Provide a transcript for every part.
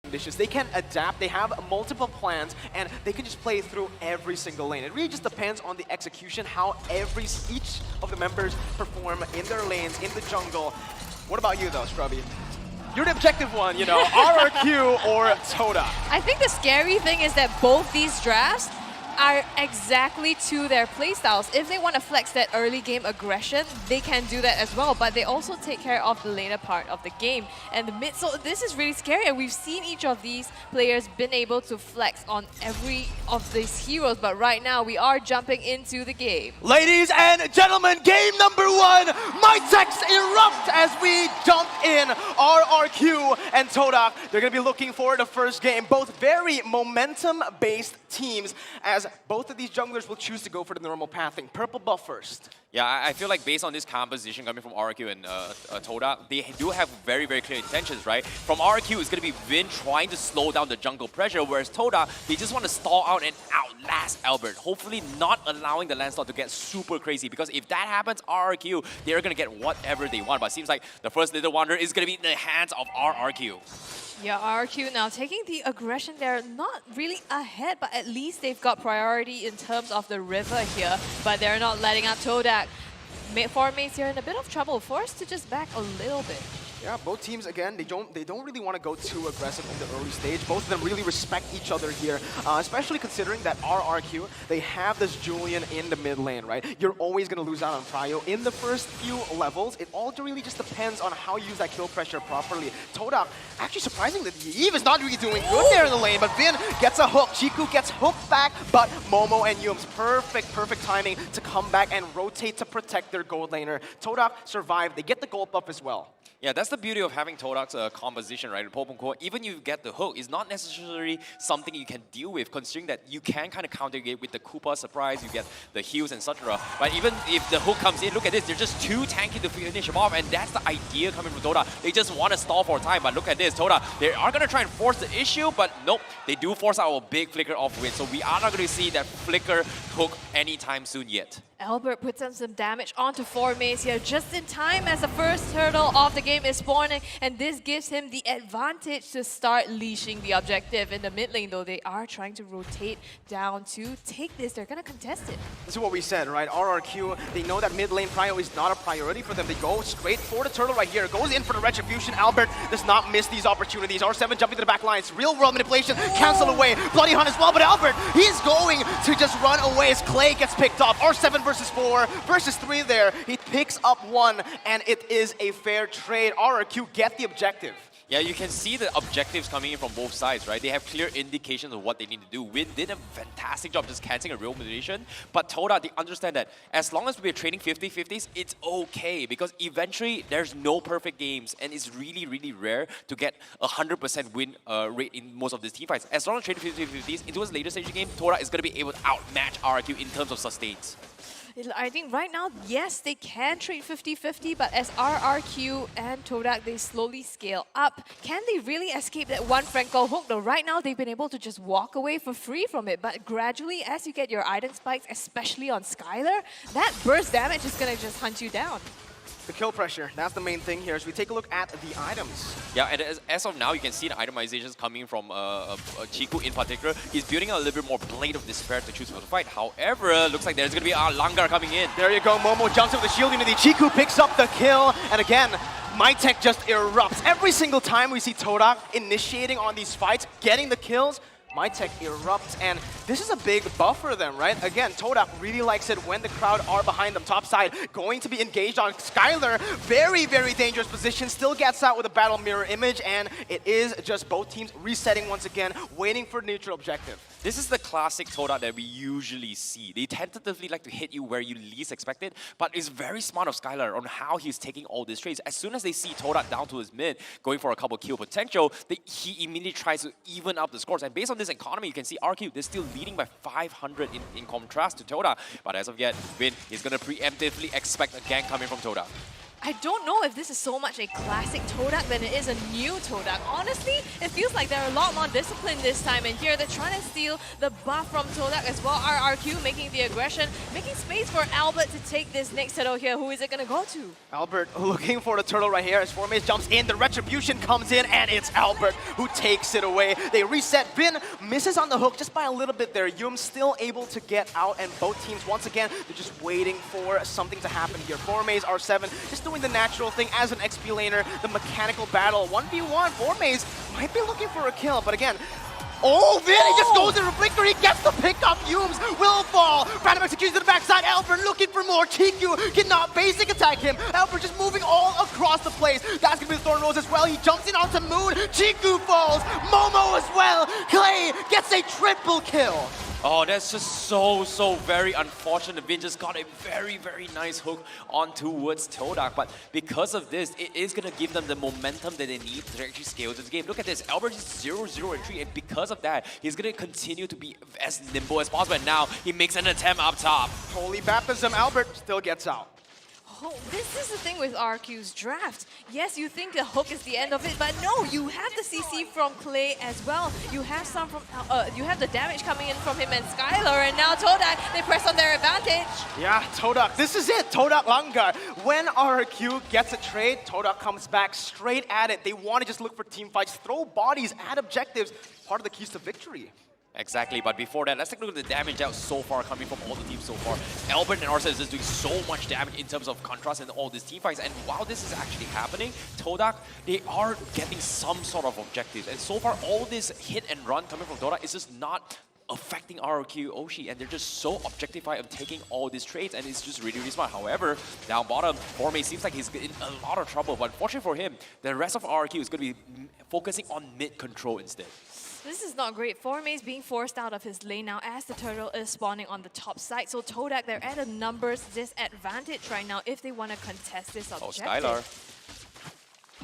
conditions. They can adapt, they have multiple plans, and they can just play through every single lane. It really just depends on the execution, how each of the members perform in their lanes, in the jungle. What about you though, Scrubby? You're the objective one, you know, RRQ or TODAK. I think the scary thing is that both these drafts are exactly to their playstyles. If they want to flex that early game aggression, they can do that as well, but they also take care of the later part of the game and the mid. So this is really scary, and we've seen each of these players been able to flex on every of these heroes, but right now we are jumping into the game. Ladies and gentlemen, game number 1, Mytex erupt as we jump in. RRQ and TODAK, they're going to be looking for the first game. Both very momentum-based teams, as both of these junglers will choose to go for the normal pathing. Purple buff first. Yeah, I feel like based on this composition coming from RRQ and TODAK, they do have very, very clear intentions, right? From RRQ, it's going to be Vin trying to slow down the jungle pressure, whereas TODAK, they just want to stall out and outlast Albert, hopefully not allowing the landslide to get super crazy, because if that happens, RRQ, they're going to get whatever they want. But it seems like the first Little Wonder is going to be in the hands of RRQ. Yeah, RRQ now taking the aggression. They're not really ahead, but at least they've got priority in terms of the river here. But they're not letting up TODAK. Four mates here in a bit of trouble, forced to just back a little bit. Yeah, both teams, again, they don't really want to go too aggressive in the early stage. Both of them really respect each other here, especially considering that RRQ, they have this Julian in the mid lane, right? You're always going to lose out on prio in the first few levels. It all really just depends on how you use that kill pressure properly. TODAK, actually surprising that Eve is not really doing good there in the lane, but Vin gets a hook. Chiku gets hooked back, but Momo and Yums, perfect timing to come back and rotate to protect their gold laner. TODAK survive, they get the gold buff as well. Yeah, that's the beauty of having TODAK's composition, right? Even you get the hook, it's not necessarily something you can deal with, considering that you can kind of counter it with the Koopa surprise, you get the heals, etc. But even if the hook comes in, look at this, they're just too tanky to finish him off, and that's the idea coming from TODAK. They just want to stall for time, but look at this, TODAK, they are going to try and force the issue, but nope, they do force out a big flicker off win, so we are not going to see that flicker hook anytime soon yet. Albert puts on some damage onto Four Maze here just in time as the first turtle of the game is spawning, and this gives him the advantage to start leashing the objective in the mid lane, though they are trying to rotate down to take this. They're going to contest it. This is what we said, right? RRQ, they know that mid lane prio is not a priority for them. They go straight for the turtle right here. Goes in for the retribution. Albert does not miss these opportunities. R7 jumping to the back lines. Real world manipulation, cancel away. Bloody Hunt as well, but Albert, he's going to just run away as Clay gets picked up. R7 versus 4 versus 3 there. He picks up 1, and it is a fair trade. RRQ get the objective. Yeah, you can see the objectives coming in from both sides, right? They have clear indications of what they need to do. Win did a fantastic job just canceling a real manipulation, but TODAK, they understand that as long as we're trading 50-50s, it's okay, because eventually there's no perfect games, and it's really, really rare to get a 100% win rate in most of these team fights. As long as trading 50-50s, into this later stage of the game, TODAK is going to be able to outmatch RRQ in terms of sustains. I think right now, yes, they can trade 50-50, but as RRQ and TODAK, they slowly scale up. Can they really escape that one Franco hook? Though right now, they've been able to just walk away for free from it, but gradually, as you get your item spikes, especially on Skylar, that burst damage is going to just hunt you down. The kill pressure, that's the main thing here as we take a look at the items. Yeah, and as of now, you can see the itemizations coming from Chiku in particular. He's building a little bit more Blade of Despair to choose for the fight. However, looks like there's going to be a Langar coming in. There you go, Momo jumps with the shield unity. Chiku picks up the kill, and again, Mytex just erupts. Every single time we see TODAK initiating on these fights, getting the kills, Mytex erupts, and this is a big buff for them, right? Again, TODAK really likes it when the crowd are behind them. Top side, going to be engaged on Skylar. Very, very dangerous position. Still gets out with a battle mirror image, and it is just both teams resetting once again, waiting for neutral objective. This is the classic TODAK that we usually see. They tentatively like to hit you where you least expect it, but it's very smart of Skylar on how he's taking all these trades. As soon as they see TODAK down to his mid, going for a couple kill potential, he immediately tries to even up the scores. And based on this economy, you can see RQ, they're still leading by 500 in contrast to TODAK. But as of yet, Vin is going to preemptively expect a gank coming from TODAK. I don't know if this is so much a classic TODAK than it is a new TODAK. Honestly, it feels like they're a lot more disciplined this time, and here they're trying to steal the buff from TODAK as well. RRQ making the aggression, making space for Albert to take this next turtle here. Who is it going to go to? Albert looking for the turtle right here as Formaze jumps in. The retribution comes in, and it's Albert who takes it away. They reset. Vin misses on the hook just by a little bit there. Yum still able to get out, and both teams, once again, they're just waiting for something to happen here. Formaze, R7, just doing the natural thing as an XP laner, the mechanical battle. 1v1, Formaze might be looking for a kill, but again, oh, Vin, he just goes in Reflector, he gets the pick up, Yums will fall. Random execution to the backside, Albert looking for more. Chiku cannot basic attack him. Albert just moving all across the place. That's gonna be the Thorn Rose as well. He jumps in onto Moon, Chiku falls, Momo as well. Clay gets a triple kill. Oh, that's just so very unfortunate. Vin just got a very nice hook on towards TODAK, but because of this, it is going to give them the momentum that they need to actually scale this game. Look at this, Albert is 0-0-3, and because of that, he's going to continue to be as nimble as possible, and now he makes an attempt up top. Holy baptism, Albert still gets out. Oh, this is the thing with RQ's draft. Yes, you think the hook is the end of it, but no, you have the CC from Clay as well. You have some from, you have the damage coming in from him and Skylar, and now TODAK, they press on their advantage. Yeah, TODAK, this is it, TODAK Langar. When RRQ gets a trade, TODAK comes back straight at it. They want to just look for team fights, throw bodies at objectives, part of the keys to victory. Exactly, but before that, let's take a look at the damage out so far coming from all the teams so far. Albert and Arsa is just doing so much damage in terms of contrast in all these team fights, and while this is actually happening, TODAK, they are getting some sort of objectives, and so far all this hit and run coming from TODAK is just not affecting RRQ HOSHI, and they're just so objectified of taking all these trades, and it's just really smart. However, down bottom, Formaze seems like he's in a lot of trouble, but fortunately for him, the rest of RRQ is going to be focusing on mid control instead. This is not great. Formaze being forced out of his lane now as the turtle is spawning on the top side. So TODAK, they're at a numbers disadvantage right now if they want to contest this objective. Oh, Skylar.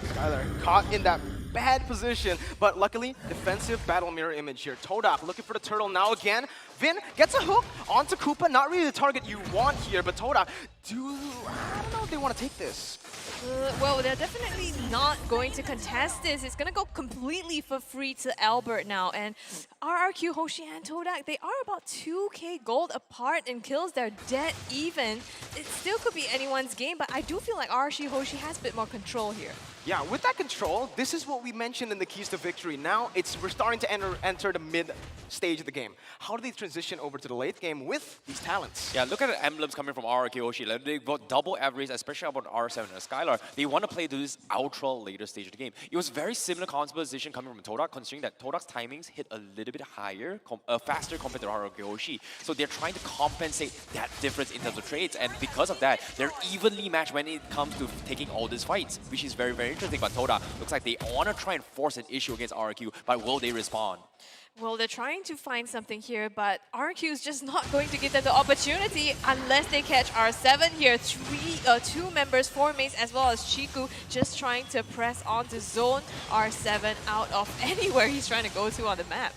Skylar caught in that bad position, but luckily, defensive battle mirror image here. TODAK looking for the turtle now again. Vin gets a hook onto Koopa, not really the target you want here, but TODAK, I don't know if they want to take this. Well, they're definitely not going to contest this. It's going to go completely for free to Albert now. And RRQ HOSHI and TODAK, they are about 2k gold apart in kills. They're dead even. It still could be anyone's game, but I do feel like RRQ HOSHI has a bit more control here. Yeah, with that control, this is what we mentioned in the keys to victory. Now we're starting to enter the mid stage of the game. How do they transition over to the late game with these talents? Yeah, look at the emblems coming from RRQ HOSHI. Like, they've got double average, especially about R7 and Skylar. They want to play to this ultra later stage of the game. It was very similar composition coming from TODAK, considering that TODAK's timings hit a little bit higher, faster compared to RRQ HOSHI. So they're trying to compensate that difference in terms of trades, and because of that, they're evenly matched when it comes to taking all these fights, which is very interesting. But TODAK looks like they want to try and force an issue against RRQ, but will they respond? Well, they're trying to find something here, but RRQ is just not going to give them the opportunity unless they catch R7 here. Two members, Formaze as well as Chiku, just trying to press on to zone R7 out of anywhere he's trying to go to on the map.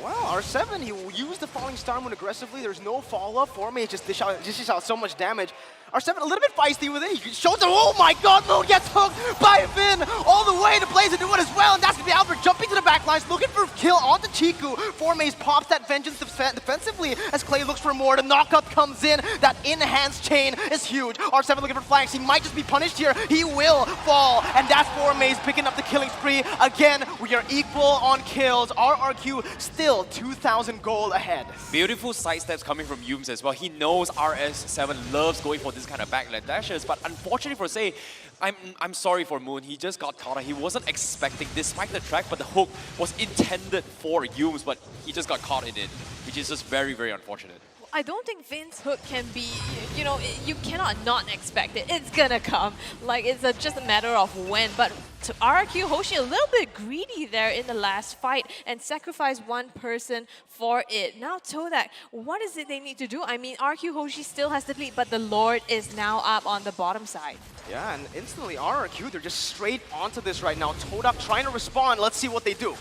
Wow, R7, he will use the Falling Star Moon aggressively. There's no follow-up. Formaze just dishes out so much damage. R7 a little bit feisty with it. He shows them, oh my god, Moon gets hooked by Vin all the way to Blaze and do it as well. And that's going to be Albert jumping to the backlines, looking for a kill onto Chiku. Formaze pops that Vengeance defensively as Clay looks for more. The knockup comes in. That enhanced chain is huge. R7 looking for flanks. He might just be punished here. He will fall. And that's Formaze picking up the killing spree. Again, we are equal on kills. RRQ still 2,000 gold ahead. Beautiful side steps coming from Yums as well. He knows RS7 loves going for this kind of backline dashes, but unfortunately for Say, I'm sorry for Moon. He just got caught. He wasn't expecting, despite the track, but the hook was intended for Yums, but he just got caught in it, which is just very unfortunate. I don't think Vin's hook can be, you know, you cannot not expect it. It's gonna come. Like, it's just a matter of when. But to RRQ HOSHI, a little bit greedy there in the last fight and sacrifice one person for it. Now TODAK, what is it they need to do? I mean, RRQ HOSHI still has the lead, but the Lord is now up on the bottom side. Yeah, and instantly RRQ, they're just straight onto this right now. TODAK trying to respond. Let's see what they do.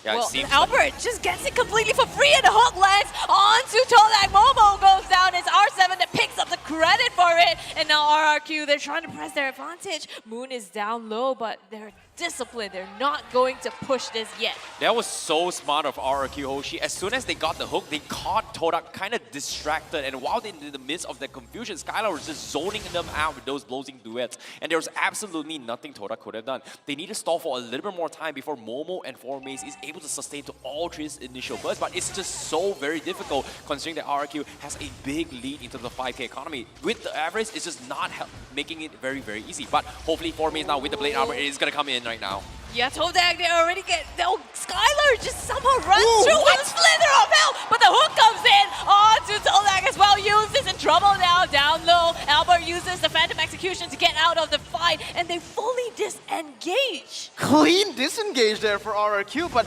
Yeah, well, Albert just gets it completely for free, and the hook lands onto TODAK. Momo goes down. It's R7 that picks up the credit for it. And now RRQ, they're trying to press their advantage. Moon is down low, but they're disciplined. They're not going to push this yet. That was so smart of RRQ HOSHI. As soon as they got the hook, they caught TODAK kind of distracted. And while they're in the midst of that confusion, Skylar was just zoning them out with those closing duets. And there was absolutely nothing TODAK could have done. They need to stall for a little bit more time before Momo and 4Maze is able to sustain to all three initial bursts. But it's just so very difficult considering that RRQ has a big lead into the 5K economy. With the average, it's just not making it very, very easy. But hopefully 4Maze now with the Blade Armor is going to come in right now. Yeah, TODAK, they already get... No, Skylar just somehow runs through with a slither of hell, but the hook comes in onto TODAK as well. Yunes is in trouble now, down low. Albert uses the Phantom Execution to get out of the fight, and they fully disengage. Clean disengage there for RRQ, but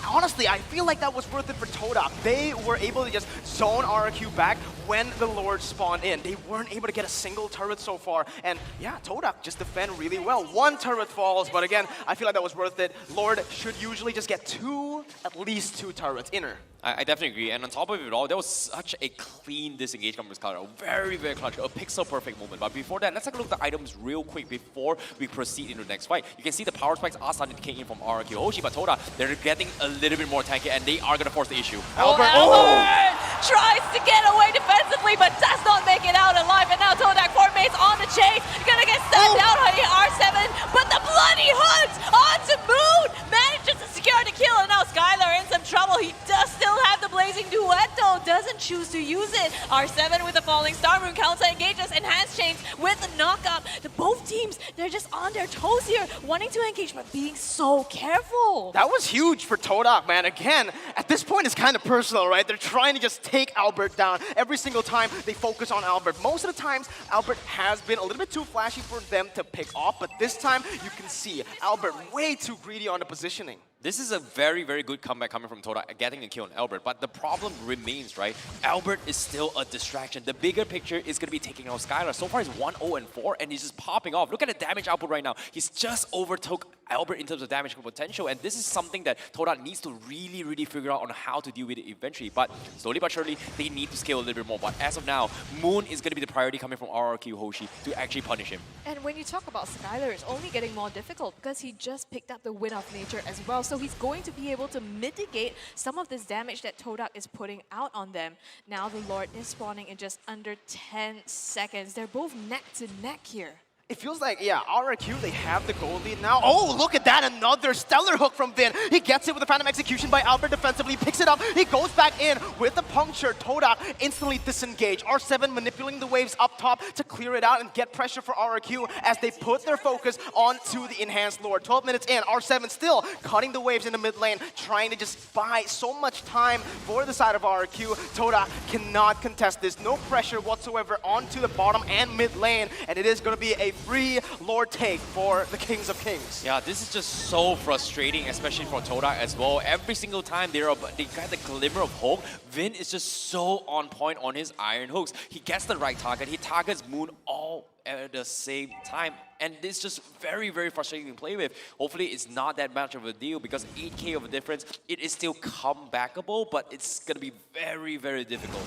honestly, I feel like that was worth it for TODAK. They were able to just zone RRQ back when the Lord spawned in. They weren't able to get a single turret so far, and yeah, TODAK just defend really well. One turret falls, but again, I feel like that was worth it. Lord should usually just get at least two turrets inner. I definitely agree, and on top of it all, that was such a clean disengage from Skylar. Very, very clutch, a pixel-perfect moment. But before that, let's take a look at the items real quick before we proceed into the next fight. You can see the power spikes are starting to kick in from RRQ HOSHI, but TODAK, they're getting a little bit more tanky, and they are going to force the issue. Albert tries to get away defensively, but does not make it out alive. And now TODAK 4Maze on the chase. Gonna get sent down by R7, but the bloody hunt onto Moon manages to secure the kill. And now Skylar in some trouble. He does still have the blazing duet though, doesn't choose to use it. R7 with the falling star, Moon counter engages, enhanced chains with the knockup. Both teams, they're just on their toes here, wanting to engage, but being so careful. That was huge for TODAK, man. Again, at this point, it's kind of personal, right? They're trying to just take Albert down. Every single time they focus on Albert. Most of the times, Albert has been a little bit too flashy for them to pick off, but this time, you can see Albert way too greedy on the positioning. This is a very, very good comeback coming from TODAK, getting a kill on Albert. But the problem remains, right? Albert is still a distraction. The bigger picture is going to be taking out Skylar. So far, he's 1-0-4, and he's just popping off. Look at the damage output right now. He's just overtook Albert in terms of damage potential, and this is something that TODAK needs to really, really figure out on how to deal with it eventually. But slowly but surely, they need to scale a little bit more. But as of now, Moon is going to be the priority coming from RRQ HOSHI to actually punish him. And when you talk about Skylar, it's only getting more difficult because he just picked up the Wind of Nature as well. So he's going to be able to mitigate some of this damage that TODAK is putting out on them. Now the Lord is spawning in just under 10 seconds. They're both neck to neck here. It feels like, yeah, RRQ, they have the goal lead now. Oh, look at that, another stellar hook from Vin. He gets it with a Phantom Execution by Albert defensively, picks it up, he goes back in with the puncture. TODAK instantly disengage. R7 manipulating the waves up top to clear it out and get pressure for RRQ as they put their focus onto the Enhanced Lord. 12 minutes in, R7 still cutting the waves in the mid lane, trying to just buy so much time for the side of RRQ. TODAK cannot contest this. No pressure whatsoever onto the bottom and mid lane, and it is going to be a free Lord take for the Kings of Kings. Yeah, this is just so frustrating, especially for TODAK as well. Every single time they got the glimmer of hope, Vin is just so on point on his iron hooks. He gets the right target, he targets Moon all at the same time. And it's just very, very frustrating to play with. Hopefully, it's not that much of a deal because 8K of a difference, it is still comebackable, but it's going to be very, very difficult.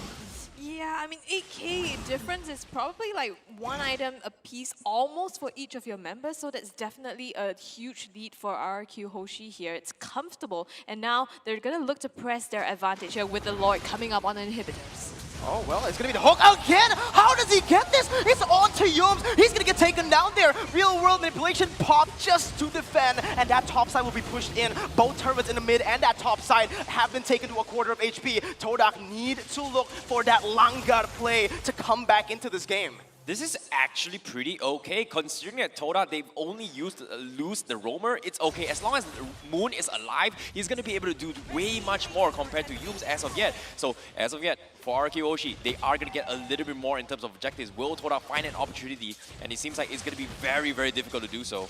Yeah, I mean, 8K difference is probably like one item a piece almost for each of your members, so that's definitely a huge lead for RRQ HOSHI here. It's comfortable, and now they're going to look to press their advantage here with the Lord coming up on the inhibitors. Oh, well, it's going to be the hook again. How does he get this? It's on to Yums. He's going to get taken down there. Real world manipulation pop just to defend. And that top side will be pushed in. Both turrets in the mid and that top side have been taken to a quarter of HP. TODAK need to look for that Langar play to come back into this game. This is actually pretty okay, considering that TODAK, they've only used lose the roamer. It's okay. As long as Moon is alive, he's going to be able to do way much more compared to Yums as of yet. So, as of yet, for RRQ HOSHI, they are going to get a little bit more in terms of objectives. Will TODAK find an opportunity? And it seems like it's going to be very, very difficult to do so.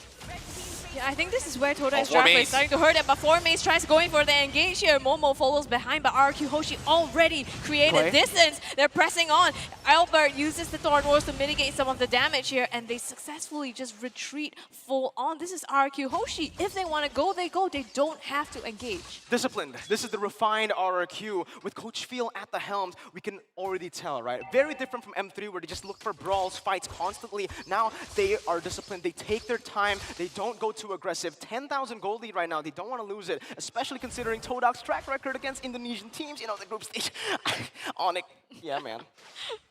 Yeah, I think this is where TODAK's four draft is maze. starting to hurt it, but 4 Maze tries going for the engage here. Momo follows behind, but RRQ HOSHI already created Play. distance. They're pressing on. Albert uses the Thorn Wars to mitigate some of the damage here, and they successfully just retreat full on. This is RRQ HOSHI. If they want to go, they go. They don't have to engage. Disciplined. This is the refined RRQ. With Coach Phil at the helm, we can already tell, right? Very different from M3, where they just look for brawls, fights constantly. Now they are disciplined. They take their time. They don't go too aggressive. 10,000 gold lead right now. They don't want to lose it, especially considering TODAK's track record against Indonesian teams. You know, the group stage. Onyx. Yeah, man.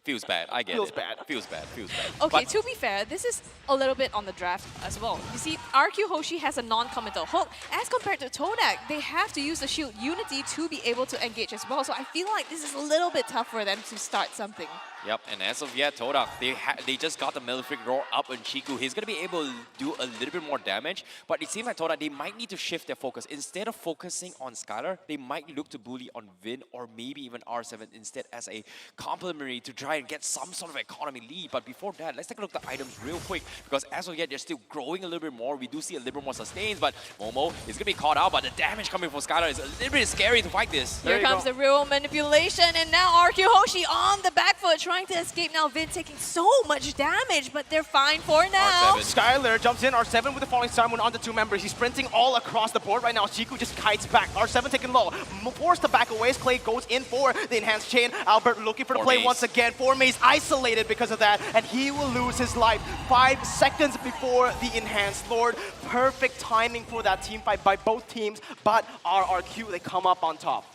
Feels bad. I get Feels it. bad. Feels bad. Feels bad. Okay, But to be fair, this is a little bit on the draft as well. You see, RQ HOSHI has a non-committal hook. As compared to TODAK, they have to use the shield Unity to be able to engage as well. So I feel like this is a little bit tough for them to start something. Yep, and as of yet, TODAK, they just got the Malefic Roar up on Chiku. He's going to be able to do a little bit more damage, but it seems like TODAK, they might need to shift their focus. Instead of focusing on Skylar, they might look to bully on Vin or maybe even R7 instead as a complementary to try and get some sort of economy lead. But before that, let's take a look at the items real quick, because as of yet, they're still growing a little bit more. We do see a little bit more sustains, but Momo is going to be caught out, but the damage coming from Skylar is a little bit scary to fight this. Here comes the real manipulation, and now RQ HOSHI on the back foot trying to escape. Now Vin taking so much damage, but they're fine for now. R7. Skylar jumps in, R7 with the falling star moon onto 2 members. He's sprinting all across the board right now. Chiku just kites back. R7 taken low. Forced to back away as Clay goes in for the enhanced chain. Albert looking for the play once again. 4 Maze isolated because of that, and he will lose his life 5 seconds before the enhanced Lord. Perfect timing for that team fight by both teams, but RRQ, they come up on top.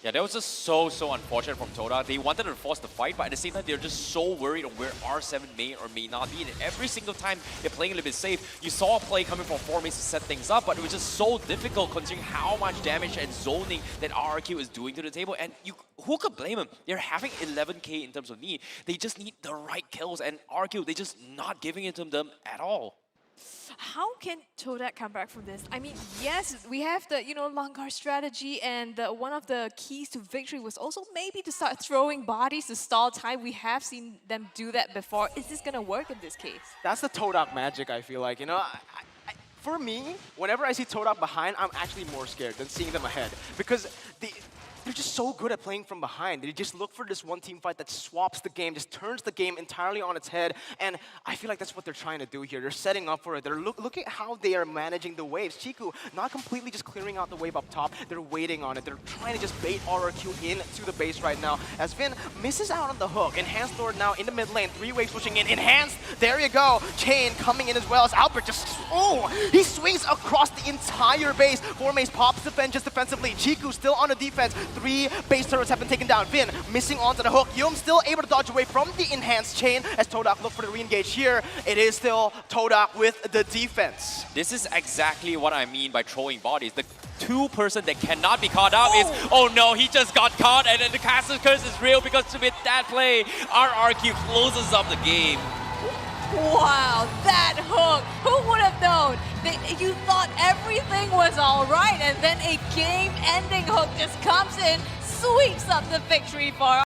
Yeah, that was just so unfortunate from TODAK. They wanted to force the fight, but at the same time, they're just so worried on where R7 may or may not be. And every single time they're playing a little bit safe, you saw a play coming from 4 Maze to set things up, but it was just so difficult considering how much damage and zoning that RRQ is doing to the table. And who could blame them? They're having 11k in terms of need. They just need the right kills, and RRQ, they're just not giving it to them at all. How can TODAK come back from this? I mean, yes, we have the, Langar strategy, and one of the keys to victory was also maybe to start throwing bodies to stall time. We have seen them do that before. Is this going to work in this case? That's the TODAK magic, I feel like. For me, whenever I see TODAK behind, I'm actually more scared than seeing them ahead. Because they're just so good at playing from behind. They just look for this one team fight that swaps the game, just turns the game entirely on its head. And I feel like that's what they're trying to do here. They're setting up for it. Look at how they are managing the waves. Chiku, not completely just clearing out the wave up top. They're waiting on it. They're trying to just bait RRQ into the base right now. As Vin misses out on the hook. Enhanced Lord now in the mid lane. 3 waves pushing in. Enhanced. There you go. Chain coming in as well as Albert just, he swings across the entire base. 4 Maze pops the fence just defensively. Chiku still on the defense. 3 base turrets have been taken down. Vin missing onto the hook. Yum still able to dodge away from the enhanced chain as TODAK look for the re-engage here. It is still TODAK with the defense. This is exactly what I mean by throwing bodies. The 2-person that cannot be caught out is, oh no, he just got caught, and then the Caster Curse is real because with that play, RRQ closes up the game. Wow, that hook! Who would have known? You thought everything was all right, and then a game-ending hook just comes in, sweeps up the victory for